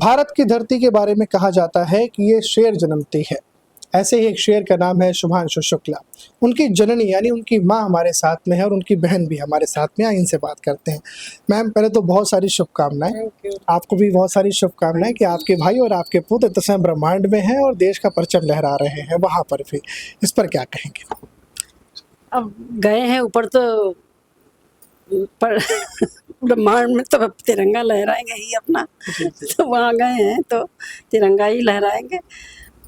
भारत की धरती के बारे में कहा जाता है कि ये शेर जन्मती है। ऐसे ही एक शेर का नाम है शुभांशु शुक्ला। उनकी जननी यानी उनकी माँ हमारे साथ में है और उनकी बहन भी हमारे साथ में है। इनसे बात करते हैं। मैम, पहले तो बहुत सारी शुभकामनाएं। आपको भी बहुत सारी शुभकामनाएं कि आपके भाई और आपके पुत्र इतने ब्रह्मांड में हैं और देश का परचम लहरा रहे हैं वहाँ पर भी। इस पर क्या कहेंगे? अब गए हैं ऊपर तो पर ब्रह्मांड में तो अब तिरंगा लहराएंगे ही अपना। तो वहाँ गए हैं तो तिरंगा ही लहराएंगे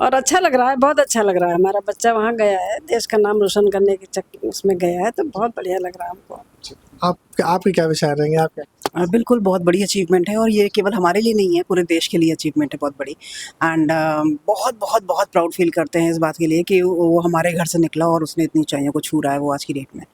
और अच्छा लग रहा है, बहुत अच्छा लग रहा है। हमारा बच्चा वहाँ गया है, देश का नाम रोशन करने के उसमें गया है, तो बहुत बढ़िया लग रहा है हमको। आपके क्या विचार रहेंगे? आप क्या? बिल्कुल बहुत बड़ी अचीवमेंट है और ये केवल हमारे लिए नहीं है, पूरे देश के लिए अचीवमेंट है बहुत बड़ी। एंड बहुत बहुत बहुत प्राउड फील करते हैं इस बात के लिए कि वो हमारे घर से निकला और उसने इतनी ऊंचाइयों को छू रहा है वो आज की डेट में।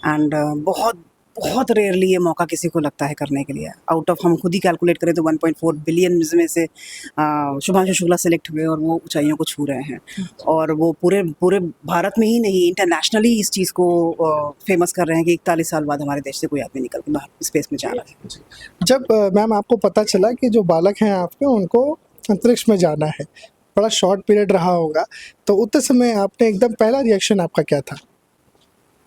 एंड बहुत बहुत रेयरली ये मौका किसी को लगता है करने के लिए। आउट ऑफ हम खुद ही कैलकुलेट करें तो 1.4 बिलियन में से शुभांशु शुक्ला सेलेक्ट हुए और वो ऊंचाइयों को छू रहे हैं। और वो पूरे पूरे भारत में ही नहीं, इंटरनेशनली इस चीज़ को फेमस कर रहे हैं कि 41 साल बाद हमारे देश से कोई आदमी निकल के बाहर स्पेस में जा रहा है। जब मैम आपको पता चला कि जो बालक हैं आपके उनको अंतरिक्ष में जाना है, बड़ा शॉर्ट पीरियड रहा होगा, तो उतने समय आपने एकदम पहला रिएक्शन आपका क्या था?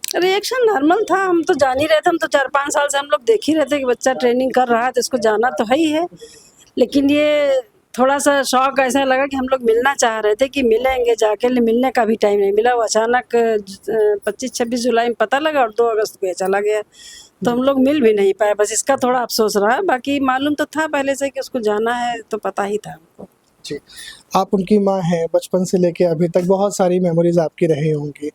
रिएक्शन नॉर्मल था। हम तो जान ही रहे थे, हम तो 4-5 साल से हम लोग देख ही रहे थे कि बच्चा ट्रेनिंग कर रहा है तो इसको जाना तो है ही है। लेकिन ये थोड़ा सा शौक ऐसा लगा कि हम लोग मिलना चाह रहे थे कि मिलेंगे जाके, मिलने का भी टाइम नहीं मिला। वो अचानक 25-26 जुलाई में पता लगा और 2 अगस्त को ये चला गया, तो हम लोग मिल भी नहीं पाए। बस इसका थोड़ा अफसोस रहा, बाकी मालूम तो था पहले से कि उसको जाना है, तो पता ही था हमको। जी, आप उनकी माँ हैं, बचपन से लेके अभी तक बहुत सारी मेमोरीज आपकी रही होंगी।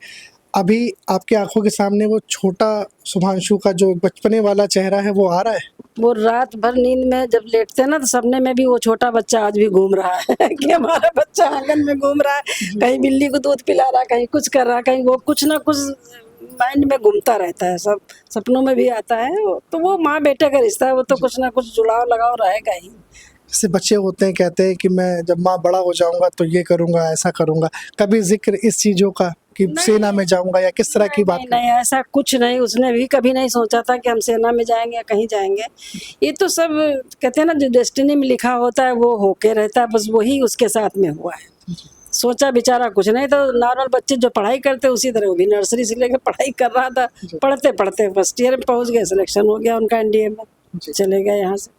अभी आपकी आंखों के सामने वो छोटा शुभांशु का जो बचपने वाला चेहरा है वो आ रहा है? वो रात भर नींद में जब लेटते ना तो सपने में भी वो छोटा बच्चा आज भी घूम रहा है कि हमारा बच्चा आंगन में घूम रहा है, कहीं बिल्ली को दूध पिला रहा है, कहीं कुछ कर रहा है, कहीं वो कुछ ना कुछ माइंड में घूमता रहता है। सब सपनों में भी आता है। तो वो माँ बेटे का रिश्ता है, वो तो कुछ ना कुछ जुड़ाव लगाव रहेगा ही। जैसे बच्चे होते हैं, कहते हैं कि मैं जब माँ बड़ा हो जाऊंगा तो ये करूंगा, ऐसा करूंगा, कभी जिक्र इस चीजों का कि सेना में जाऊंगा या किस तरह की बात? नहीं, ऐसा कुछ नहीं। उसने भी कभी नहीं सोचा था कि हम सेना में जाएंगे या कहीं जाएंगे। ये तो सब कहते हैं ना, जो डेस्टिनी में लिखा होता है वो होके रहता है, बस वही उसके साथ में हुआ है। सोचा बेचारा कुछ नहीं। तो नॉर्मल बच्चे जो पढ़ाई करते उसी तरह वो भी नर्सरी से लेकर पढ़ाई कर रहा था। पढ़ते पढ़ते फर्स्ट ईयर में पहुंच गए, सिलेक्शन हो गया उनका एनडीए में, चले गए यहाँ से।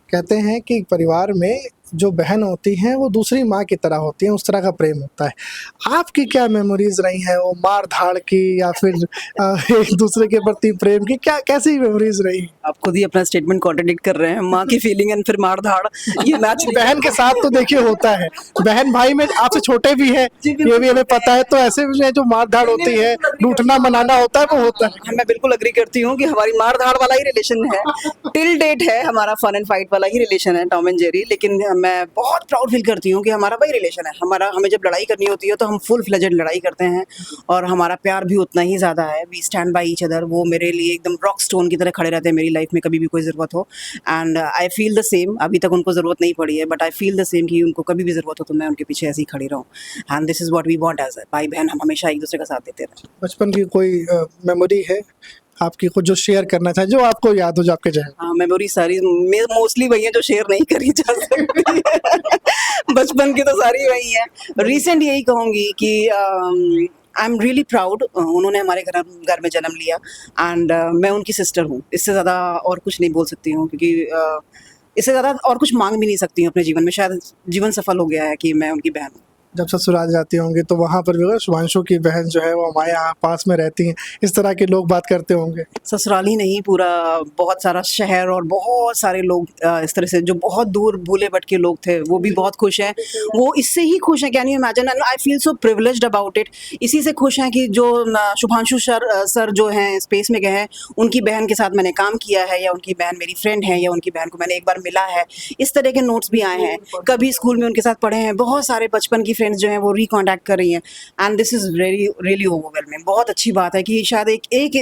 कहते हैं कि परिवार में जो बहन होती हैं वो दूसरी माँ की तरह होती हैं, उस तरह का प्रेम होता है। आपकी क्या मेमोरीज रही हैं वो मार धाड़ की या फिर एक दूसरे के प्रति प्रेम की? क्या कैसी मेमोरीज रही? आप खुद ही अपना स्टेटमेंट कॉन्ट्रडिक्ट कर रहे हैं। माँ की फीलिंग एंड फिर मार धाड़, ये मैच बहन के साथ तो देखिए होता है, बहन भाई में आपसे छोटे भी है, ये भी हमें पता है। तो ऐसे में जो मार धाड़ होती है, लूटना मनाना होता है, वो होता है। मैं बिल्कुल अग्री करती हूँ कि हमारी मार धाड़ वाला ही रिलेशन है, टिल डेट है हमारा, फन एंड फाइट वाला ही रिलेशन है, टॉम एंड जेरी। लेकिन मैं बहुत प्राउड फील करती हूँ कि हमारा वही रिलेशन है। हमें जब लड़ाई करनी होती है तो हम फुल फ्लेजेड लड़ाई करते हैं और हमारा प्यार भी उतना ही ज़्यादा है। We stand by each other. वो मेरे लिए एकदम रॉक स्टोन की तरह खड़े रहते हैं मेरी लाइफ में, कभी भी कोई ज़रूरत हो। And I feel the same. अभी तक उनको ज़रूरत नहीं पड़ी है, but I feel the same कि उनको कभी भी ज़रूरत हो तो मैं उनके पीछे ऐसे ही खड़ी रहूँ। And this is what we want as भाई बहन, हम हमेशा एक दूसरे का साथ देते रहें। बचपन की कोई मेमोरी है आपकी को जो शेयर करना चाहे, जो आपको याद हो, जो आपके जहन? हाँ, मेमोरी सारी मोस्टली वही है जो शेयर नहीं करी जा सकती है। बचपन की तो सारी वही है। रिसेंट यही कहूँगी कि आई एम रियली प्राउड। उन्होंने हमारे घर में जन्म लिया एंड मैं उनकी सिस्टर हूँ। इससे ज़्यादा और कुछ नहीं बोल सकती हूँ, क्योंकि इससे ज़्यादा और कुछ मांग भी नहीं सकती हूँ अपने जीवन में। शायद जीवन सफल हो गया है कि मैं उनकी बहन हूँ। जब ससुराल जाती होंगी तो वहाँ पर भी होगा शुभांशु की बहन जो है वो हमारे यहाँ पास में रहती हैं, इस तरह के लोग बात करते होंगे? ससुराल ही नहीं, पूरा बहुत सारा शहर और बहुत सारे लोग इस तरह से जो बहुत दूर भूले भटके लोग थे वो भी बहुत खुश हैं। वो इससे ही खुश हैं, can you imagine? And I feel so privileged about it. इसी से खुश हैं कि जो शुभांशु सर जो हैं स्पेस में गए हैं, उनकी बहन के साथ मैंने काम किया है, या उनकी बहन मेरी फ्रेंड है, या उनकी बहन को मैंने एक बार मिला है। इस तरह के नोट्स भी आए हैं। कभी स्कूल में उनके साथ पढ़े हैं। बहुत सारे बचपन की फ्रेंड्स जो हैं वो रिकॉन्टैक्ट कर रही हैं। And this is really overwhelming. बहुत अच्छी बात है कि शायद एक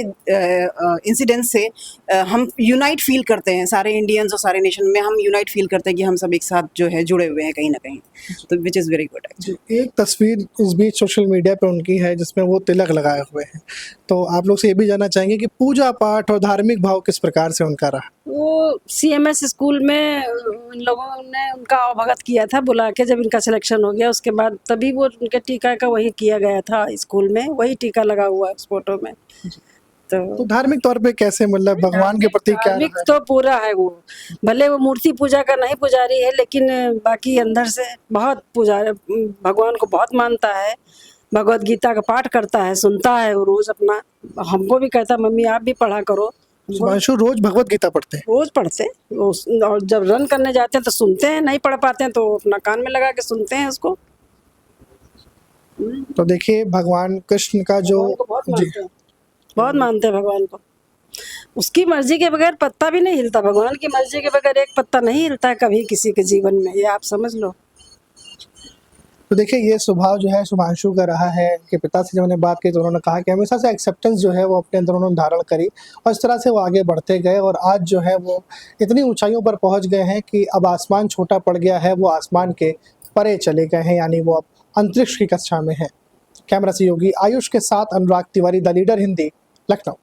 इंसिडेंट से हम यूनाइट फील करते हैं, सारे इंडियंस और सारे नेशन में हम यूनाइट फील करते हैं कि हम सब एक साथ जो है जुड़े हुए हैं कहीं ना कहीं, तो which is very good actually. एक तस्वीर इस बीच सोशल मीडिया पे उनकी है जिसमें वो तिलक लगाए हुए हैं, तो आप लोग से ये भी जानना चाहेंगे कि पूजा पाठ और धार्मिक भाव किस प्रकार से उनका रहा? वो सीएमएस स्कूल में इन लोगों ने उनका अवगत किया था बुला के, जब इनका सिलेक्शन हो गया उसके बाद तभी वो उनके टीका का वही किया गया था स्कूल में, वही टीका लगा हुआ है उस फोटो में। तो तो धार्मिक तौर पे कैसे, मतलब भगवान के प्रति क्या धार्मिक रहा है? तो पूरा है वो, भले वो मूर्ति पूजा का नहीं पुजारी है लेकिन बाकी अंदर से बहुत भगवान को बहुत मानता है, भगवत गीता का पाठ करता है, सुनता है वो रोज अपना, हमको भी कहता मम्मी आप भी पढ़ा करो। शुभांशु रोज भगवत गीता पढ़ते हैं? रोज पढ़ते हैं और जब रन करने जाते हैं तो सुनते हैं, नहीं पढ़ पाते हैं तो अपना कान में लगा के सुनते हैं उसको। तो देखिए भगवान कृष्ण का जो भगवान को बहुत जी मानते हैं, बहुत मानते हैं भगवान को। उसकी मर्जी के बगैर पत्ता भी नहीं हिलता, भगवान की मर्जी के बगैर एक पत्ता नहीं हिलता है कभी किसी के जीवन में, ये आप समझ लो। तो देखिए ये स्वभाव जो है शुभांशु का रहा है कि पिता से जब मैंने बात की तो उन्होंने कहा कि हमेशा से एक्सेप्टेंस जो है वो अपने अंदर उन्होंने धारण करी और इस तरह से वो आगे बढ़ते गए और आज जो है वो इतनी ऊंचाइयों पर पहुंच गए हैं कि अब आसमान छोटा पड़ गया है, वो आसमान के परे चले गए हैं, यानी वो अब अंतरिक्ष की कक्षा में है। कैमरा सहयोगी आयुष के साथ अनुराग तिवारी, द लीडर हिंदी, लखनऊ।